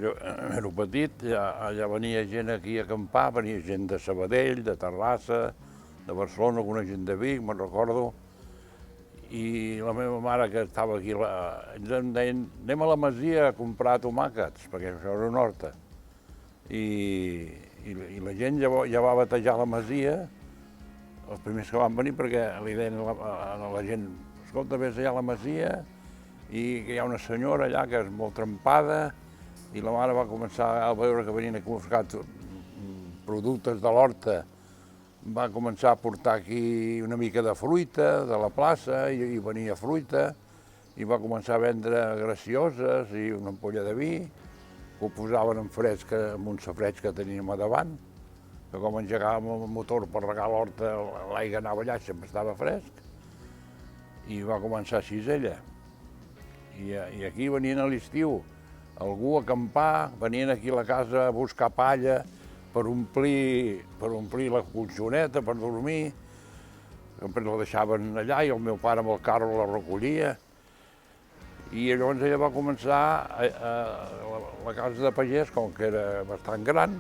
jo era petit, ja venia gent aquí a acampar, venia gent de Sabadell, de Terrassa, de Barcelona, alguna gent de Vic, me'n recordo. I la meva mare, que estava aquí, ens deien, anem a la Masia a comprar tomàquets, perquè això era una horta. I la gent ja va batejar la Masia, els primers que van venir, perquè li deien a la gent, escolta, vés allà a la Masia, i que hi ha una senyora allà que és molt trempada, i la mare va començar a veure que venien a buscar productes de l'horta, va començar a portar aquí una mica de fruita de la plaça, i venia fruita, i va començar a vendre gracioses i una ampolla de vi, que ho posaven en fresc, en un safareig que teníem a davant, que com engegàvem el motor per regar l'horta, l'aigua anava allà, sempre estava fresc, i va començar així ella. I aquí venien a l'estiu, algú a acampar, venien aquí a la casa a buscar palla, per omplir la colxoneta, per dormir. Sempre la deixaven allà i el meu pare amb el carro la recollia. I llavors ella va començar, la casa de pagès, com que era bastant gran,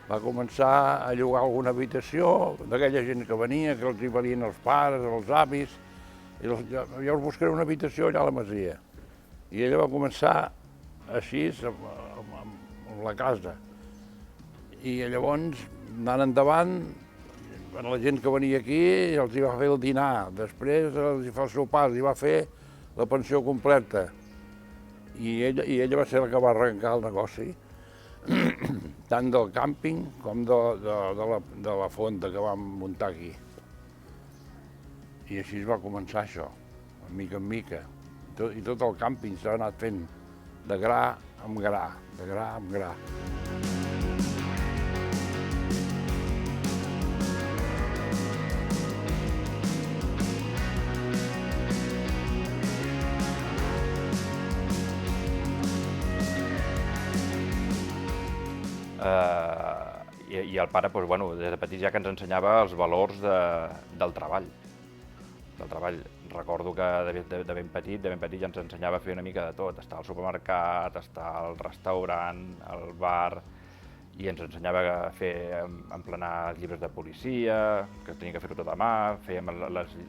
va començar a llogar alguna habitació d'aquella gent que venia, que els hi venien els pares, els avis, i llavors buscaré una habitació allà a la Masia. I ella va començar així, amb la casa. I llavors, anant endavant, la gent que venia aquí els hi va fer el dinar, després els hi fa el sopar, els hi va fer la pensió completa. I ella va ser la que va arrencar el negoci, tant del càmping com de la fonda que vam muntar aquí. I així va començar això, de mica en mica. I tot el càmping s'ha anat fent de gra en gra, de gra en gra. I el pare, des de petit ja que ens ensenyava els valors del treball. Recordo que de ben petit ja ens ensenyava a fer una mica de tot, estar al supermercat, estar al restaurant, al bar, i ens ensenyava a emplenar llibres de policia, que tenia que fer-ho tot a mà, fèiem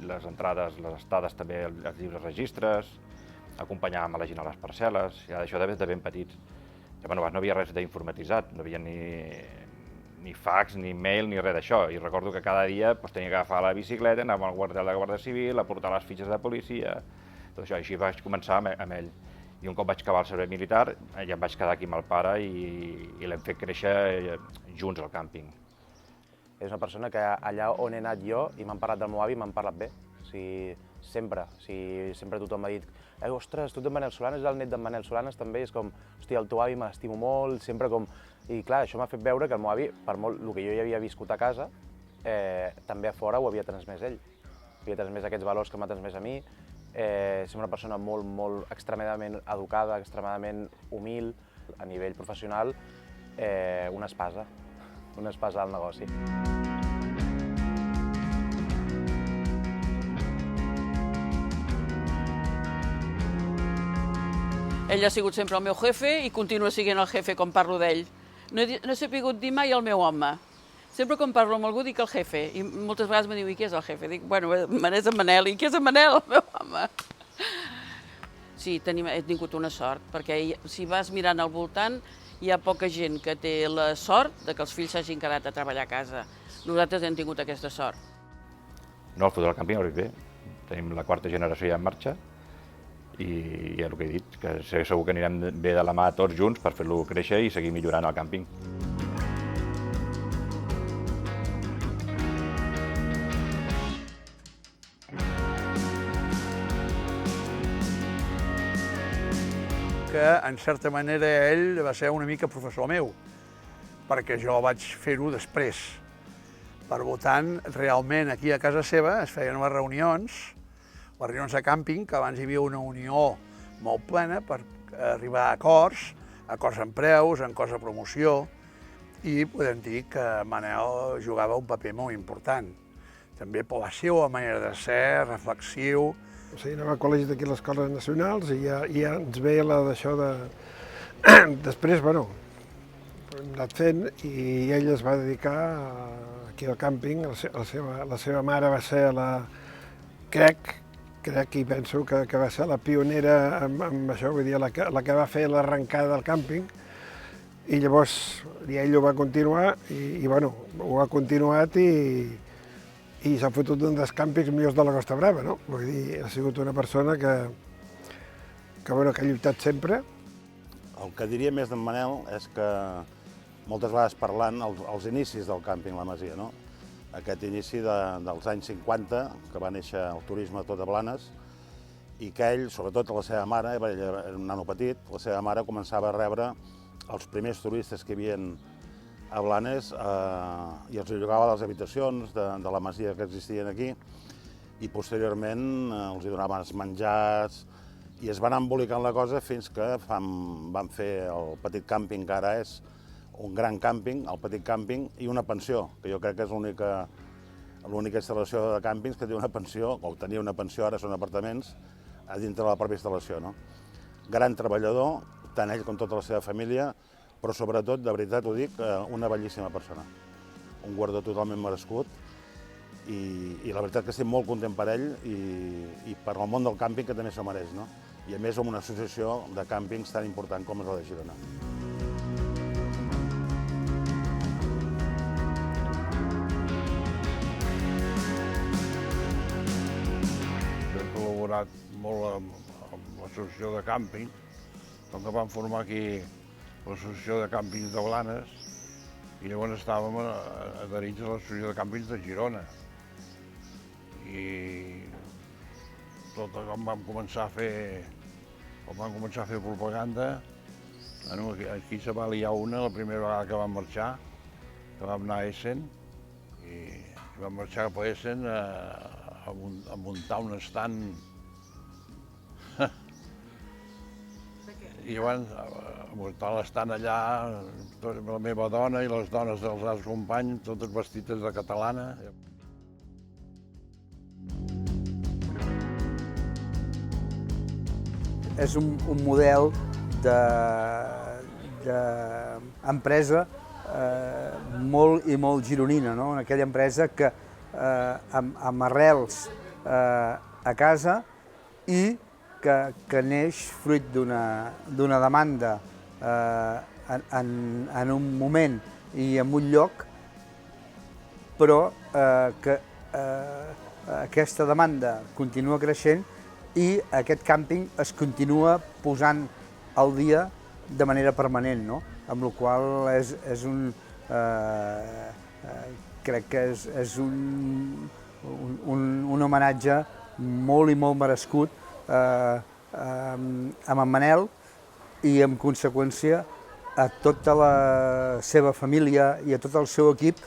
les entrades, les estades també, els llibres registres, acompanyàvem a la gent a les parcel·les, ja d'això de ben petits. No havia res d'informatitzat, no havia ni fax, ni mail, ni res d'això. I recordo que cada dia tenia que agafar la bicicleta, anar al quartel de Guàrdia Civil, a portar les fitxes de policia, tot això. Així vaig començar amb ell. I un cop vaig acabar el servei militar, ja em vaig quedar aquí amb el pare i l'hem fet créixer junts al càmping. És una persona que allà on he anat jo i m'han parlat del meu avi, m'han parlat bé. Sempre tothom m'ha dit ostres, tu ets en Manel Solanes, és el net d'en Manel Solanes també, és com, hòstia, el teu avi me l'estimo molt, sempre com... I clar, això m'ha fet veure que el meu avi, per molt el que jo ja havia viscut a casa, també a fora ho havia transmès ell. Havia transmès aquests valors que m'ha transmès a mi, ser una persona molt extremadament educada, extremadament humil, a nivell professional, una espasa al negoci. Ell ha sigut sempre el meu jefe i continua sent el jefe quan parlo d'ell. No he sabut dir mai el meu home. Sempre quan parlo amb algú dic el jefe, i moltes vegades me diu, i qui és el jefe? Dic, bueno, és en Manel, i qui és en Manel, el meu home? Sí, he tingut una sort, perquè si vas mirant al voltant, hi ha poca gent que té la sort de que els fills s'hagin quedat a treballar a casa. Nosaltres hem tingut aquesta sort. No, el futur del càmping ha bé. Tenim la quarta generació ja en marxa, i ja el que he dit, que segur que anirem bé de la mà tots junts per fer-lo créixer i seguir millorant el càmping. Que, en certa manera, ell va ser una mica professor meu, perquè jo vaig fer-ho després. Per tant, realment, aquí a casa seva es feien unes reunions de càmping, que abans hi havia una unió molt plena per arribar a acords en preus, en acords de promoció, i podem dir que Manel jugava un paper molt important. També per la seva manera de ser, reflexiu. Anava al col·legi d'aquí a les escoles nacionals i ja ens veia d'això Després, bueno, hem anat fent i ell es va dedicar aquí al càmping. La seva mare va ser crec i penso que va ser la pionera amb això, vull dir, la que va fer l'arrencada del càmping. I llavors ell ho va continuar i bueno, ho ha continuat i s'ha fotut un dels càmpings millors de la Costa Brava, no? Vull dir, ha sigut una persona que ha lluitat sempre. El que diria més d'en Manel és que moltes vegades parlant els inicis del càmping La Masia, no? Aquest inici dels anys 50, que va néixer el turisme tot a Blanes, i que ell, sobretot la seva mare, ell era un nano petit, la seva mare començava a rebre els primers turistes que hi havia a Blanes i els llogava les habitacions de la masia que existien aquí i posteriorment els hi donaven els menjars i es va anar embolicant la cosa fins que van fer el petit càmping, que ara és un gran càmping, el petit càmping, i una pensió, que jo crec que és l'única instal·lació de càmpings que té una pensió, o tenia una pensió, ara són apartaments, a dintre de la pròpia instal·lació, no? Gran treballador, tant ell com tota la seva família, però sobretot, de veritat ho dic, una bellíssima persona. Un guardó totalment merescut i la veritat que estic molt content per ell i per al món del càmping, que també s'ho mereix, no? I a més amb una associació de càmpings tan important com és la de Girona. He col·laborat molt amb l'associació de càmping, com que vam formar aquí l'associació de càmpings de Blanes i llavors estàvem adherits a l'associació de càmpings de Girona. I tot quan vam començar a fer propaganda, aquí se va liar una la primera vegada que vam marxar, que vam anar a Essen, i vam marxar cap a Essen a muntar un estand. I llavors, a muntar l'estant allà, la meva dona i les dones dels altres companys, totes vestides de catalana. És un model d'empresa molt i molt gironina, no? Aquella empresa que amb arrels a casa i que neix fruit d'una demanda en un moment i en un lloc, però que aquesta demanda continua creixent i aquest càmping es continua posant al dia de manera permanent, no? Amb la qual crec que és un homenatge molt i molt merescut amb en Manel i, en conseqüència, a tota la seva família i a tot el seu equip.